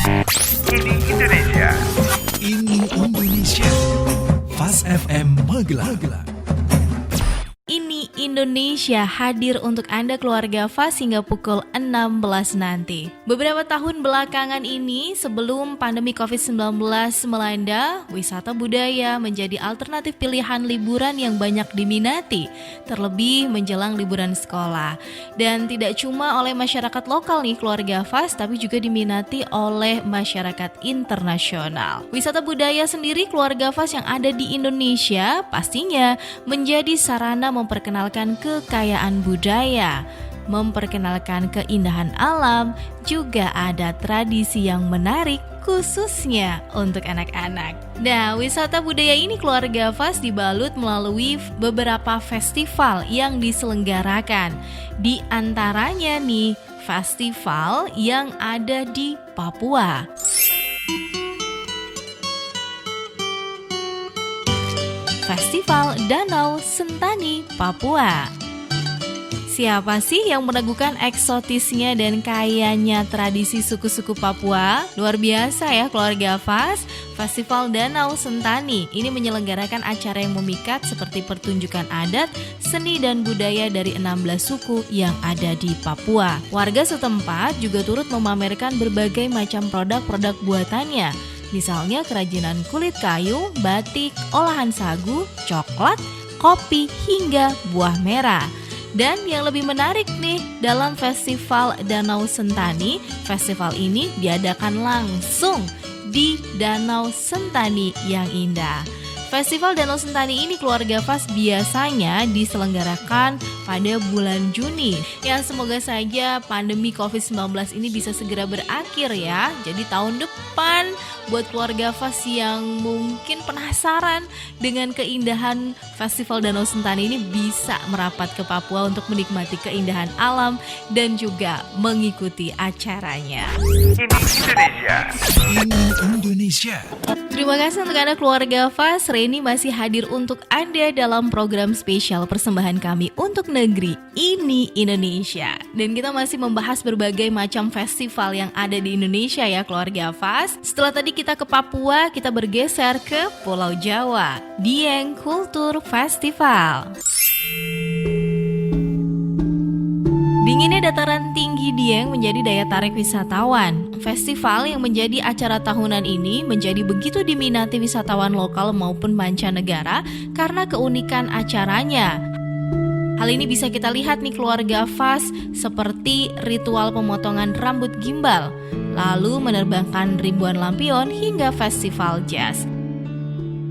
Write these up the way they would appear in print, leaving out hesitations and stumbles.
Ini Indonesia. Ini Indonesia. Fast FM Magelang. Ini Indonesia hadir untuk Anda keluarga Fast hingga pukul 16 nanti. Beberapa tahun belakangan ini sebelum pandemi COVID-19 melanda, wisata budaya menjadi alternatif pilihan liburan yang banyak diminati, terlebih menjelang liburan sekolah. Dan tidak cuma oleh masyarakat lokal nih keluarga Fast, tapi juga diminati oleh masyarakat internasional. Wisata budaya sendiri keluarga Fast yang ada di Indonesia pastinya menjadi sarana memperkenalkan kekayaan budaya, memperkenalkan keindahan alam, juga ada tradisi yang menarik khususnya untuk anak-anak. Nah, wisata budaya ini keluarga Fast dibalut melalui beberapa festival yang diselenggarakan. Di antaranya nih, festival yang ada di Papua. Festival Danau Sentani, Papua. Siapa sih yang meneguhkan eksotisnya dan kayanya tradisi suku-suku Papua? Luar biasa ya keluarga Fast. Festival Danau Sentani ini menyelenggarakan acara yang memikat seperti pertunjukan adat, seni dan budaya dari 16 suku yang ada di Papua. Warga setempat juga turut memamerkan berbagai macam produk-produk buatannya. Misalnya kerajinan kulit kayu, batik, olahan sagu, coklat, kopi, hingga buah merah. Dan yang lebih menarik nih, dalam Festival Danau Sentani, festival ini diadakan langsung di Danau Sentani yang indah. Festival Danau Sentani ini keluarga Fast biasanya diselenggarakan pada bulan Juni. Ya, semoga saja pandemi COVID-19 ini bisa segera berakhir ya. Jadi tahun depan buat keluarga Fast yang mungkin penasaran dengan keindahan Festival Danau Sentani ini bisa merapat ke Papua untuk menikmati keindahan alam dan juga mengikuti acaranya. Ini Indonesia. Ini Indonesia. Terima kasih untuk Anda keluarga Fast. Reni masih hadir untuk Anda dalam program spesial persembahan kami untuk negeri Ini Indonesia. Dan kita masih membahas berbagai macam festival yang ada di Indonesia ya keluarga Fast. Setelah tadi kita ke Papua, kita bergeser ke Pulau Jawa, Dieng Kultur Festival. Dinginnya dataran tinggi Dieng menjadi daya tarik wisatawan. Festival yang menjadi acara tahunan ini menjadi begitu diminati wisatawan lokal maupun mancanegara karena keunikan acaranya. Hal ini bisa kita lihat nih keluarga Fast seperti ritual pemotongan rambut gimbal, lalu menerbangkan ribuan lampion hingga festival jazz.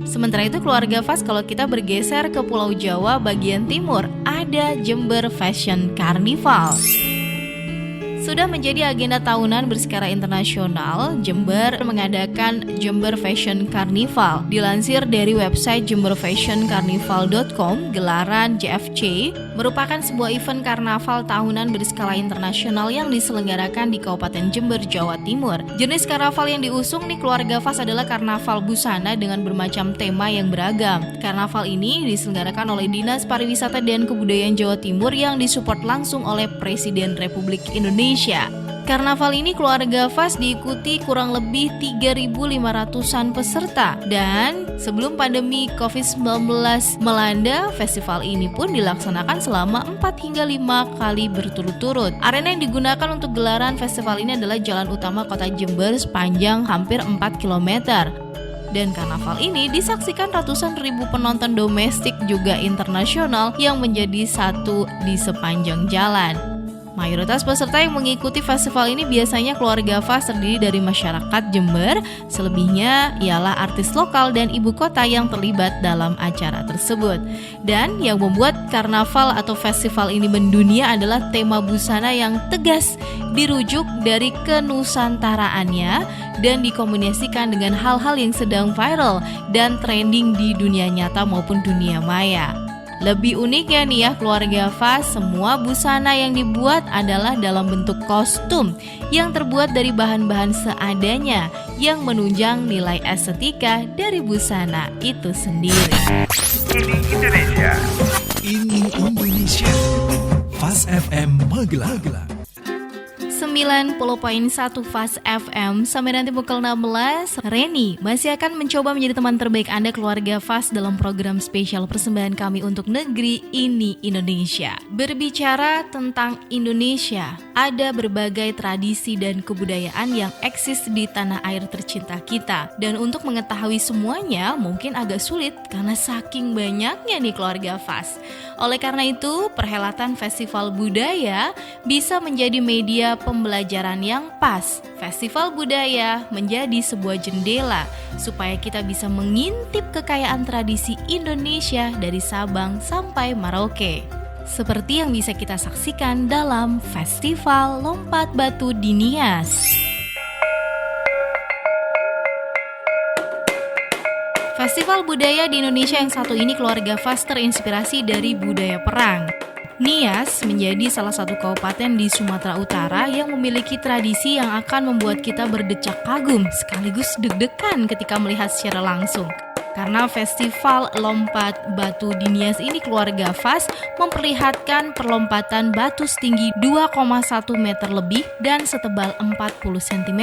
Sementara itu keluarga Fast kalau kita bergeser ke Pulau Jawa bagian timur, ada Jember Fashion Carnival. Sudah menjadi agenda tahunan berskala internasional, Jember mengadakan Jember Fashion Carnival. Dilansir dari website jemberfashioncarnival.com, gelaran JFC merupakan sebuah event karnaval tahunan berskala internasional yang diselenggarakan di Kabupaten Jember, Jawa Timur. Jenis karnaval yang diusung nih keluarga Fast adalah karnaval busana dengan bermacam tema yang beragam. Karnaval ini diselenggarakan oleh Dinas Pariwisata dan Kebudayaan Jawa Timur yang disupport langsung oleh Presiden Republik Indonesia. Karnaval ini keluarga Fast diikuti kurang lebih 3.500-an peserta. Dan sebelum pandemi COVID-19 melanda, festival ini pun dilaksanakan selama 4 hingga 5 kali berturut-turut. Arena yang digunakan untuk gelaran festival ini adalah Jalan Utama Kota Jember sepanjang hampir 4 km. Dan karnaval ini disaksikan ratusan ribu penonton domestik juga internasional yang menjadi satu di sepanjang jalan. Mayoritas peserta yang mengikuti festival ini biasanya keluarga Fast terdiri dari masyarakat Jember, selebihnya ialah artis lokal dan ibu kota yang terlibat dalam acara tersebut. Dan yang membuat karnaval atau festival ini mendunia adalah tema busana yang tegas, dirujuk dari kenusantaraannya dan dikombinasikan dengan hal-hal yang sedang viral dan trending di dunia nyata maupun dunia maya. Lebih uniknya nih ya keluarga Fast, semua busana yang dibuat adalah dalam bentuk kostum yang terbuat dari bahan-bahan seadanya yang menunjang nilai estetika dari busana itu sendiri. Ini Indonesia. Ini Indonesia. Fast FM Magelang. 90.1 Fast FM. Sampai nanti pukul 16, Reni masih akan mencoba menjadi teman terbaik Anda keluarga Fast dalam program spesial persembahan kami untuk negeri ini Indonesia. Berbicara tentang Indonesia, ada berbagai tradisi dan kebudayaan yang eksis di tanah air tercinta kita. Dan untuk mengetahui semuanya mungkin agak sulit karena saking banyaknya nih keluarga Fast. Oleh karena itu, perhelatan Festival Budaya bisa menjadi media pembelajaran yang pas. Festival budaya menjadi sebuah jendela supaya kita bisa mengintip kekayaan tradisi Indonesia dari Sabang sampai Merauke. Seperti yang bisa kita saksikan dalam Festival Lompat Batu di Nias. Festival budaya di Indonesia yang satu ini keluarga Fast terinspirasi dari budaya perang. Nias menjadi salah satu kabupaten di Sumatera Utara yang memiliki tradisi yang akan membuat kita berdecak kagum sekaligus deg-degan ketika melihat secara langsung. Karena festival lompat batu di Nias ini keluarga Fast memperlihatkan perlompatan batu setinggi 2,1 meter lebih dan setebal 40 cm.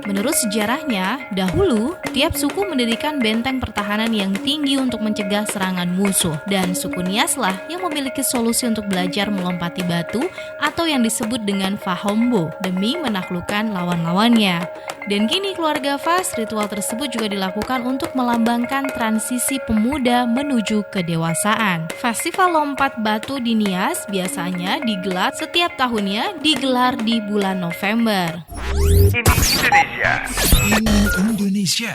Menurut sejarahnya, dahulu tiap suku mendirikan benteng pertahanan yang tinggi untuk mencegah serangan musuh. Dan suku Niaslah yang memiliki solusi untuk belajar melompati batu atau yang disebut dengan fahombo demi menaklukkan lawan-lawannya. Dan kini keluarga Fast, ritual tersebut juga dilakukan untuk melambangkan transisi pemuda menuju kedewasaan. Festival lompat batu di Nias biasanya digelar setiap tahunnya digelar di bulan November. Ini Indonesia. Ini Indonesia.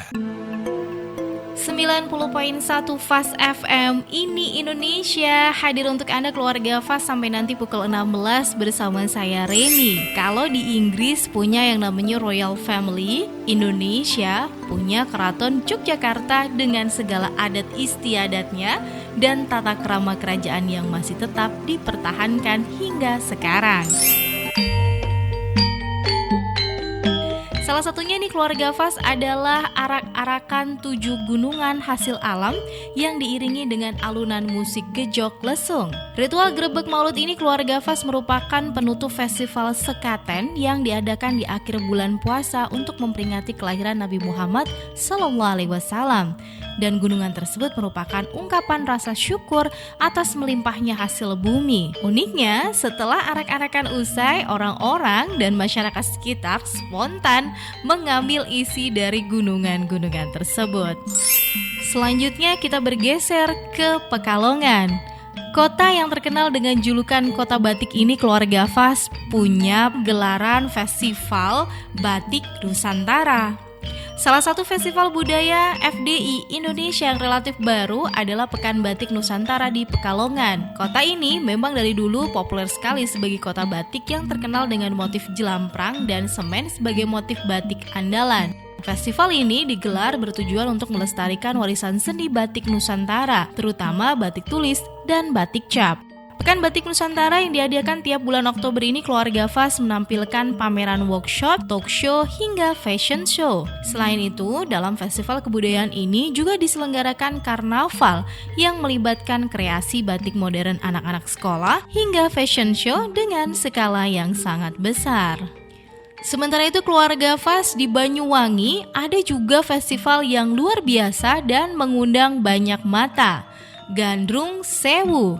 90.1 Fast FM, ini Indonesia, hadir untuk Anda keluarga Fast sampai nanti pukul 16 bersama saya Reni. Kalau di Inggris punya yang namanya Royal Family, Indonesia punya Keraton Yogyakarta dengan segala adat istiadatnya dan tata krama kerajaan yang masih tetap dipertahankan hingga sekarang. Salah satunya nih keluarga Fast adalah arak-arakan 7 gunungan hasil alam yang diiringi dengan alunan musik gejok lesung. Ritual grebek maulud ini keluarga Fast merupakan penutup festival Sekaten yang diadakan di akhir bulan puasa untuk memperingati kelahiran Nabi Muhammad SAW. Dan gunungan tersebut merupakan ungkapan rasa syukur atas melimpahnya hasil bumi. Uniknya, setelah arak-arakan usai, orang-orang dan masyarakat sekitar spontan mengambil isi dari gunungan-gunungan tersebut. Selanjutnya kita bergeser ke Pekalongan. Kota yang terkenal dengan julukan Kota Batik ini keluarga Fast punya gelaran Festival Batik Nusantara. Salah satu festival budaya FDI Indonesia yang relatif baru adalah Pekan Batik Nusantara di Pekalongan. Kota ini memang dari dulu populer sekali sebagai kota batik yang terkenal dengan motif jelamprang dan semen sebagai motif batik andalan. Festival ini digelar bertujuan untuk melestarikan warisan seni batik Nusantara, terutama batik tulis dan batik cap. Pekan Batik Nusantara yang diadakan tiap bulan Oktober ini keluarga Fast menampilkan pameran workshop, talk show, hingga fashion show. Selain itu, dalam festival kebudayaan ini juga diselenggarakan karnaval yang melibatkan kreasi batik modern anak-anak sekolah hingga fashion show dengan skala yang sangat besar. Sementara itu keluarga Fast di Banyuwangi ada juga festival yang luar biasa dan mengundang banyak mata, Gandrung Sewu.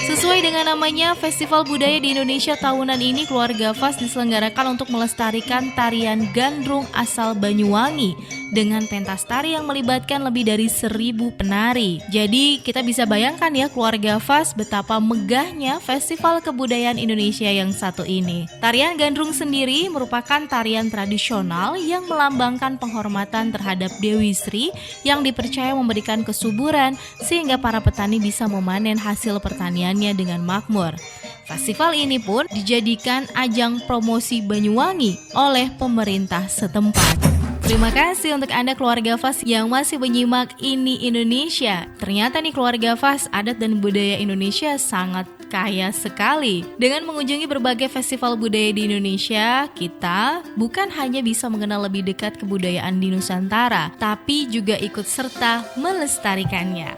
Sesuai dengan namanya, Festival Budaya di Indonesia tahunan ini keluarga Fast diselenggarakan untuk melestarikan tarian gandrung asal Banyuwangi dengan pentas tari yang melibatkan lebih dari 1.000 penari. Jadi kita bisa bayangkan ya keluarga Fast betapa megahnya Festival Kebudayaan Indonesia yang satu ini. Tarian gandrung sendiri merupakan tarian tradisional yang melambangkan penghormatan terhadap Dewi Sri yang dipercaya memberikan kesuburan sehingga para petani bisa memanen hasil pertaniannya dengan makmur. Festival ini pun dijadikan ajang promosi Banyuwangi oleh pemerintah setempat. Terima kasih untuk Anda keluarga Fast yang masih menyimak Ini Indonesia. Ternyata nih keluarga Fast, adat dan budaya Indonesia sangat kaya sekali. Dengan mengunjungi berbagai festival budaya di Indonesia, kita bukan hanya bisa mengenal lebih dekat kebudayaan di Nusantara, tapi juga ikut serta melestarikannya.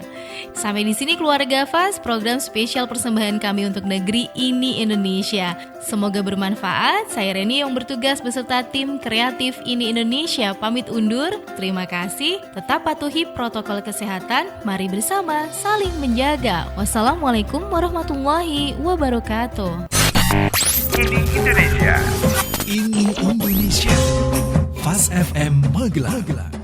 Sampai di sini keluarga Fast, program spesial persembahan kami untuk negeri ini Indonesia. Semoga bermanfaat. Saya Reni yang bertugas beserta tim kreatif ini Indonesia pamit undur. Terima kasih. Tetap patuhi protokol kesehatan. Mari bersama saling menjaga. Wassalamualaikum warahmatullahi wabarakatuh. Ini Indonesia. Ini Indonesia. Fast FM Magelang.